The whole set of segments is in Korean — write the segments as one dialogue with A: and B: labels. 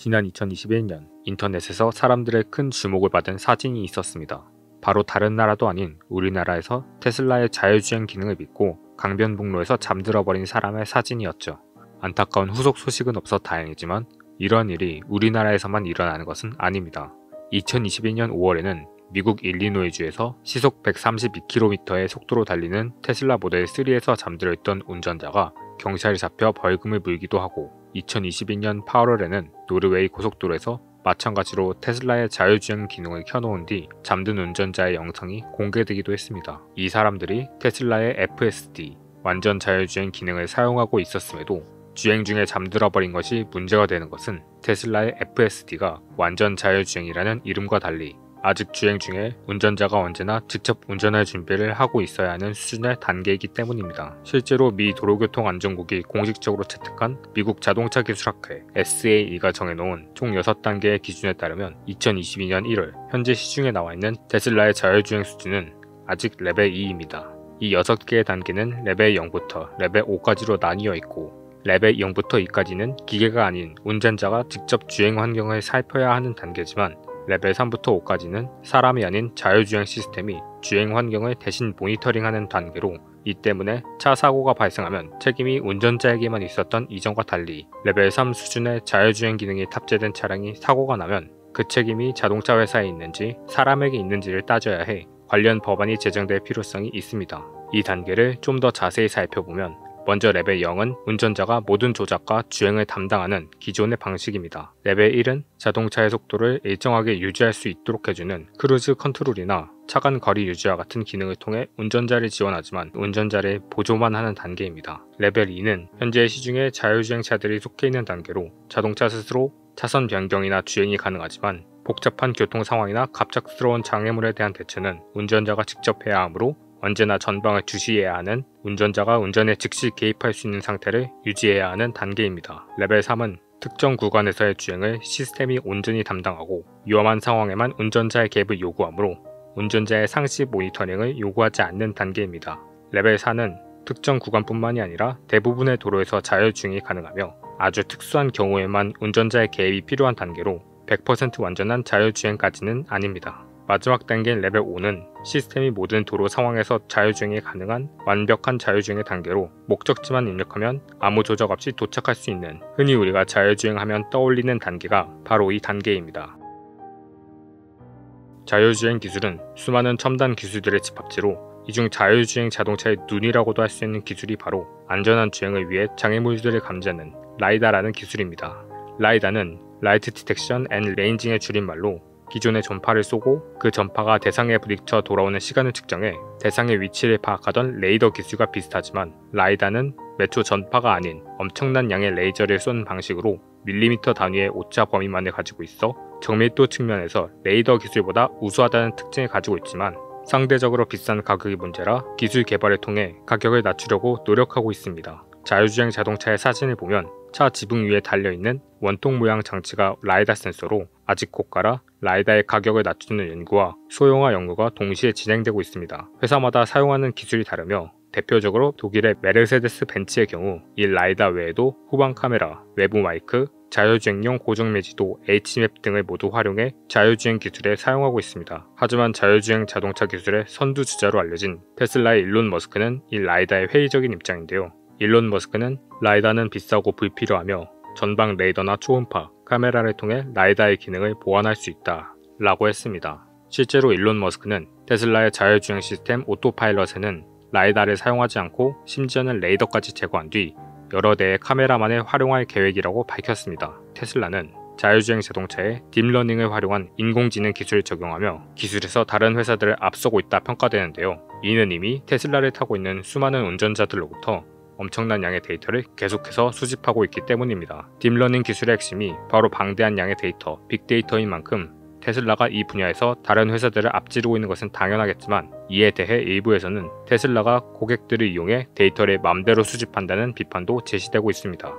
A: 지난 2021년 인터넷에서 사람들의 큰 주목을 받은 사진이 있었습니다. 바로 다른 나라도 아닌 우리나라에서 테슬라의 자율주행 기능을 믿고 강변북로에서 잠들어버린 사람의 사진이었죠. 안타까운 후속 소식은 없어 다행이지만 이러한 일이 우리나라에서만 일어나는 것은 아닙니다. 2022년 5월에는 미국 일리노이주에서 시속 132km의 속도로 달리는 테슬라 모델 3에서 잠들어있던 운전자가 경찰에 잡혀 벌금을 물기도 하고 2022년 8월에는 노르웨이 고속도로에서 마찬가지로 테슬라의 자율주행 기능을 켜놓은 뒤 잠든 운전자의 영상이 공개되기도 했습니다. 이 사람들이 테슬라의 FSD, 완전 자율주행 기능을 사용하고 있었음에도 주행 중에 잠들어버린 것이 문제가 되는 것은 테슬라의 FSD가 완전 자율주행이라는 이름과 달리 아직 주행 중에 운전자가 언제나 직접 운전할 준비를 하고 있어야 하는 수준의 단계이기 때문입니다. 실제로 미 도로교통안전국이 공식적으로 채택한 미국 자동차기술학회 SAE가 정해놓은 총 6단계의 기준에 따르면 2022년 1월 현재 시중에 나와 있는 테슬라의 자율주행 수준은 아직 레벨 2입니다. 이 6개의 단계는 레벨 0부터 레벨 5까지로 나뉘어 있고 레벨 0부터 2까지는 기계가 아닌 운전자가 직접 주행 환경을 살펴야 하는 단계지만 레벨 3부터 5까지는 사람이 아닌 자율주행 시스템이 주행 환경을 대신 모니터링하는 단계로 이 때문에 차 사고가 발생하면 책임이 운전자에게만 있었던 이전과 달리 레벨 3 수준의 자율주행 기능이 탑재된 차량이 사고가 나면 그 책임이 자동차 회사에 있는지 사람에게 있는지를 따져야 해 관련 법안이 제정될 필요성이 있습니다. 이 단계를 좀 더 자세히 살펴보면 먼저 레벨 0은 운전자가 모든 조작과 주행을 담당하는 기존의 방식입니다. 레벨 1은 자동차의 속도를 일정하게 유지할 수 있도록 해주는 크루즈 컨트롤이나 차간 거리 유지와 같은 기능을 통해 운전자를 지원하지만 운전자를 보조만 하는 단계입니다. 레벨 2는 현재 시중에 자율주행차들이 속해 있는 단계로 자동차 스스로 차선 변경이나 주행이 가능하지만 복잡한 교통 상황이나 갑작스러운 장애물에 대한 대처는 운전자가 직접 해야 하므로 언제나 전방을 주시해야 하는 운전자가 운전에 즉시 개입할 수 있는 상태를 유지해야 하는 단계입니다. 레벨 3은 특정 구간에서의 주행을 시스템이 온전히 담당하고 위험한 상황에만 운전자의 개입을 요구하므로 운전자의 상시 모니터링을 요구하지 않는 단계입니다. 레벨 4는 특정 구간뿐만이 아니라 대부분의 도로에서 자율주행이 가능하며 아주 특수한 경우에만 운전자의 개입이 필요한 단계로 100% 완전한 자율주행까지는 아닙니다. 마지막 단계인 레벨 5는 시스템이 모든 도로 상황에서 자율주행이 가능한 완벽한 자율주행의 단계로 목적지만 입력하면 아무 조작 없이 도착할 수 있는 흔히 우리가 자율주행하면 떠올리는 단계가 바로 이 단계입니다. 자율주행 기술은 수많은 첨단 기술들의 집합체로 이 중 자율주행 자동차의 눈이라고도 할 수 있는 기술이 바로 안전한 주행을 위해 장애물들을 감지하는 라이다라는 기술입니다. 라이다는 라이트 디텍션 앤 레인징의 줄임말로 기존의 전파를 쏘고 그 전파가 대상에 부딪혀 돌아오는 시간을 측정해 대상의 위치를 파악하던 레이더 기술과 비슷하지만 라이다는 매초 전파가 아닌 엄청난 양의 레이저를 쏜 방식으로 밀리미터 단위의 오차 범위만을 가지고 있어 정밀도 측면에서 레이더 기술보다 우수하다는 특징을 가지고 있지만 상대적으로 비싼 가격이 문제라 기술 개발을 통해 가격을 낮추려고 노력하고 있습니다. 자율주행 자동차의 사진을 보면 차 지붕 위에 달려있는 원통 모양 장치가 라이다 센서로 아직 고가라 라이다의 가격을 낮추는 연구와 소형화 연구가 동시에 진행되고 있습니다. 회사마다 사용하는 기술이 다르며 대표적으로 독일의 메르세데스 벤츠의 경우 이 라이다 외에도 후방 카메라, 외부 마이크, 자율주행용 고정매지도 H맵 등을 모두 활용해 자율주행 기술에 사용하고 있습니다. 하지만 자율주행 자동차 기술의 선두주자로 알려진 테슬라의 일론 머스크는 이 라이다의 회의적인 입장인데요. 일론 머스크는 라이다는 비싸고 불필요하며 전방 레이더나 초음파, 카메라를 통해 라이다의 기능을 보완할 수 있다 라고 했습니다. 실제로 일론 머스크는 테슬라의 자율주행 시스템 오토파일럿에는 라이다를 사용하지 않고 심지어는 레이더까지 제거한 뒤 여러 대의 카메라만을 활용할 계획이라고 밝혔습니다. 테슬라는 자율주행 자동차에 딥러닝을 활용한 인공지능 기술을 적용하며 기술에서 다른 회사들을 앞서고 있다 평가되는데요. 이는 이미 테슬라를 타고 있는 수많은 운전자들로부터 엄청난 양의 데이터를 계속해서 수집하고 있기 때문입니다. 딥러닝 기술의 핵심이 바로 방대한 양의 데이터, 빅데이터인 만큼 테슬라가 이 분야에서 다른 회사들을 앞지르고 있는 것은 당연하겠지만 이에 대해 일부에서는 테슬라가 고객들을 이용해 데이터를 맘대로 수집한다는 비판도 제시되고 있습니다.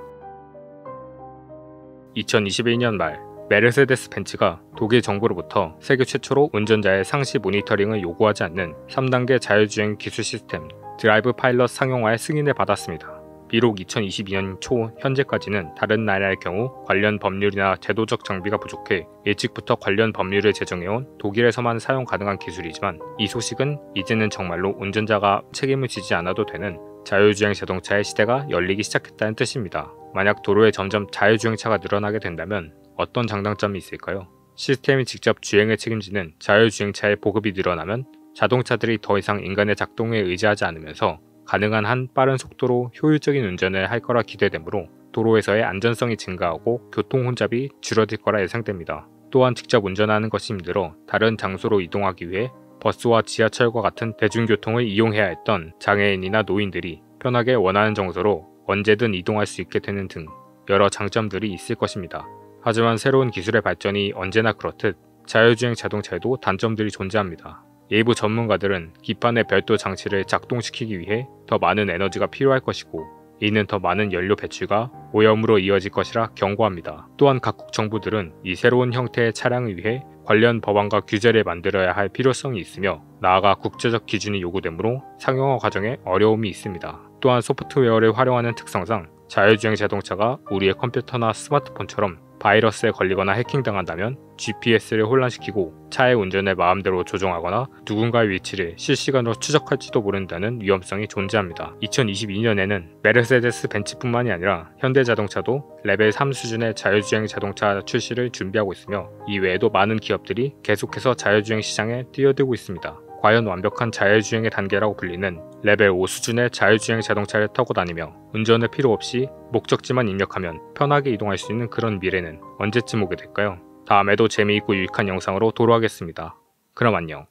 A: 2021년 말 메르세데스 벤츠가 독일 정부로부터 세계 최초로 운전자의 상시 모니터링을 요구하지 않는 3단계 자율주행 기술 시스템 드라이브 파일럿 상용화의 승인을 받았습니다. 비록 2022년 초 현재까지는 다른 나라의 경우 관련 법률이나 제도적 장비가 부족해 일찍부터 관련 법률을 제정해온 독일에서만 사용 가능한 기술이지만 이 소식은 이제는 정말로 운전자가 책임을 지지 않아도 되는 자율주행 자동차의 시대가 열리기 시작했다는 뜻입니다. 만약 도로에 점점 자율주행차가 늘어나게 된다면 어떤 장단점이 있을까요? 시스템이 직접 주행을 책임지는 자율주행차의 보급이 늘어나면 자동차들이 더 이상 인간의 작동에 의지하지 않으면서 가능한 한 빠른 속도로 효율적인 운전을 할 거라 기대되므로 도로에서의 안전성이 증가하고 교통 혼잡이 줄어들 거라 예상됩니다. 또한 직접 운전하는 것이 힘들어 다른 장소로 이동하기 위해 버스와 지하철과 같은 대중교통을 이용해야 했던 장애인이나 노인들이 편하게 원하는 장소로 언제든 이동할 수 있게 되는 등 여러 장점들이 있을 것입니다. 하지만 새로운 기술의 발전이 언제나 그렇듯 자율주행 자동차에도 단점들이 존재합니다. 일부 전문가들은 기판의 별도 장치를 작동시키기 위해 더 많은 에너지가 필요할 것이고 이는 더 많은 연료 배출과 오염으로 이어질 것이라 경고합니다. 또한 각국 정부들은 이 새로운 형태의 차량을 위해 관련 법안과 규제를 만들어야 할 필요성이 있으며 나아가 국제적 기준이 요구되므로 상용화 과정에 어려움이 있습니다. 또한 소프트웨어를 활용하는 특성상 자율주행 자동차가 우리의 컴퓨터나 스마트폰처럼 바이러스에 걸리거나 해킹당한다면 GPS를 혼란시키고 차의 운전을 마음대로 조종하거나 누군가의 위치를 실시간으로 추적할지도 모른다는 위험성이 존재합니다. 2022년에는 메르세데스 벤츠뿐만이 아니라 현대자동차도 레벨 3 수준의 자율주행 자동차 출시를 준비하고 있으며 이 외에도 많은 기업들이 계속해서 자율주행 시장에 뛰어들고 있습니다. 과연 완벽한 자율주행의 단계라고 불리는 레벨 5 수준의 자율주행 자동차를 타고 다니며 운전을 필요 없이 목적지만 입력하면 편하게 이동할 수 있는 그런 미래는 언제쯤 오게 될까요? 다음에도 재미있고 유익한 영상으로 돌아오겠습니다. 그럼 안녕.